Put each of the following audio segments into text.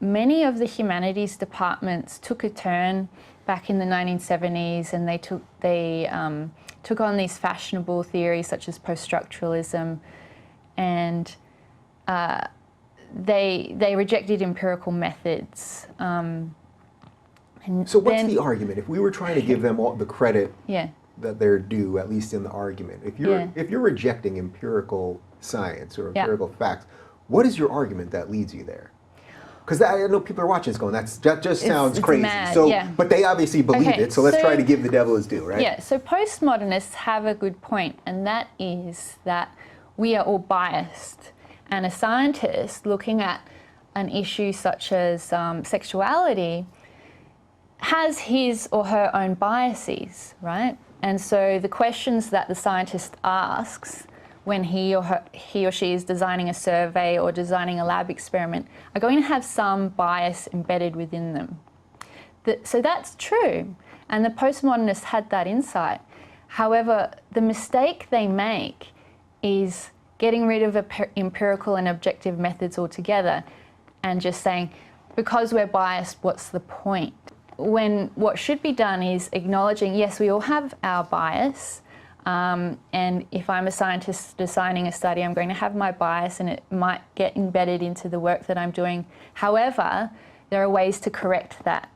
many of the humanities departments took a turn back in the 1970s, and they took on these fashionable theories such as post-structuralism, and they rejected empirical methods. So what's the argument? If we were trying to give them all the credit that they're due, at least in the argument, if you're rejecting empirical science or empirical facts, what is your argument that leads you there? Because I know people are watching this going, that just sounds crazy. Mad, so, but they obviously believe it, so let's try to give the devil his due, right? Yeah, so postmodernists have a good point, and that is that we are all biased. And a scientist looking at an issue such as sexuality has his or her own biases, right? And so the questions that the scientist asks when he or she is designing a survey or designing a lab experiment are going to have some bias embedded within them. So that's true, and the postmodernists had that insight. However, the mistake they make is getting rid of empirical and objective methods altogether and just saying, because we're biased, what's the point? When what should be done is acknowledging, yes, we all have our bias, and if I'm a scientist designing a study, I'm going to have my bias and it might get embedded into the work that I'm doing. However, there are ways to correct that.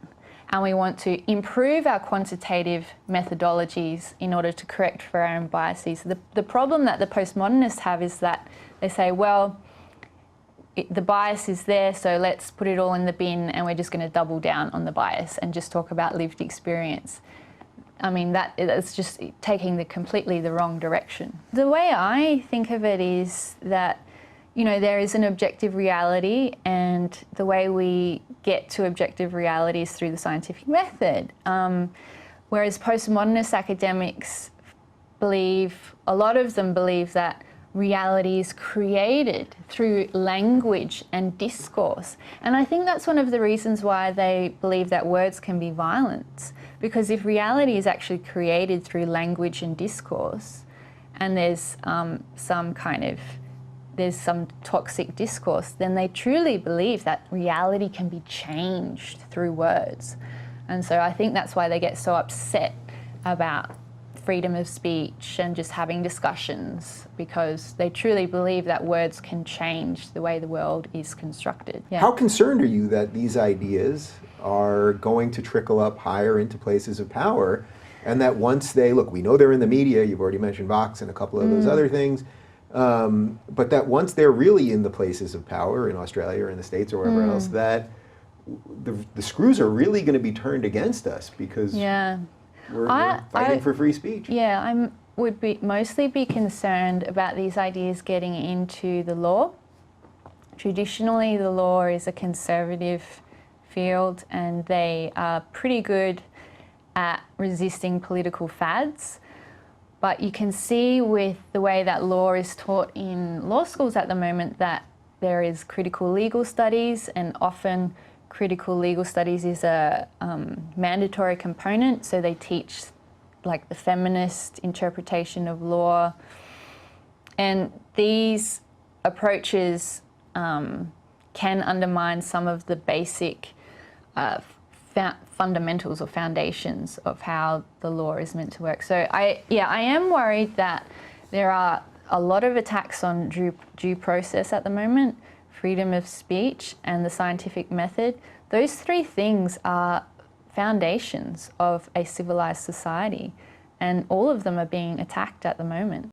And we want to improve our quantitative methodologies in order to correct for our own biases. The problem that the postmodernists have is that they say, well, the bias is there, so let's put it all in the bin and we're just going to double down on the bias and just talk about lived experience. I mean, that's just taking completely the wrong direction. The way I think of it is that, you know, there is an objective reality, and the way we get to objective reality is through the scientific method. Whereas postmodernist academics believe, a lot of them believe, that reality is created through language and discourse. And I think that's one of the reasons why they believe that words can be violence. Because if reality is actually created through language and discourse, and there's some toxic discourse, then they truly believe that reality can be changed through words. And so I think that's why they get so upset about freedom of speech and just having discussions, because they truly believe that words can change the way the world is constructed. Yeah. How concerned are you that these ideas are going to trickle up higher into places of power, and that once they, look, we know they're in the media, you've already mentioned Vox and a couple of those other things, but that once they're really in the places of power in Australia or in the States or wherever else, that the screws are really going to be turned against us, because we're fighting for free speech. Yeah, I would mostly be concerned about these ideas getting into the law. Traditionally, the law is a conservative field, and they are pretty good at resisting political fads. But you can see with the way that law is taught in law schools at the moment that there is critical legal studies, and often critical legal studies is a mandatory component. So they teach like the feminist interpretation of law. And these approaches can undermine some of the basic fundamentals or foundations of how the law is meant to work. So I am worried that there are a lot of attacks on due process at the moment, freedom of speech, and the scientific method. Those three things are foundations of a civilized society, and all of them are being attacked at the moment.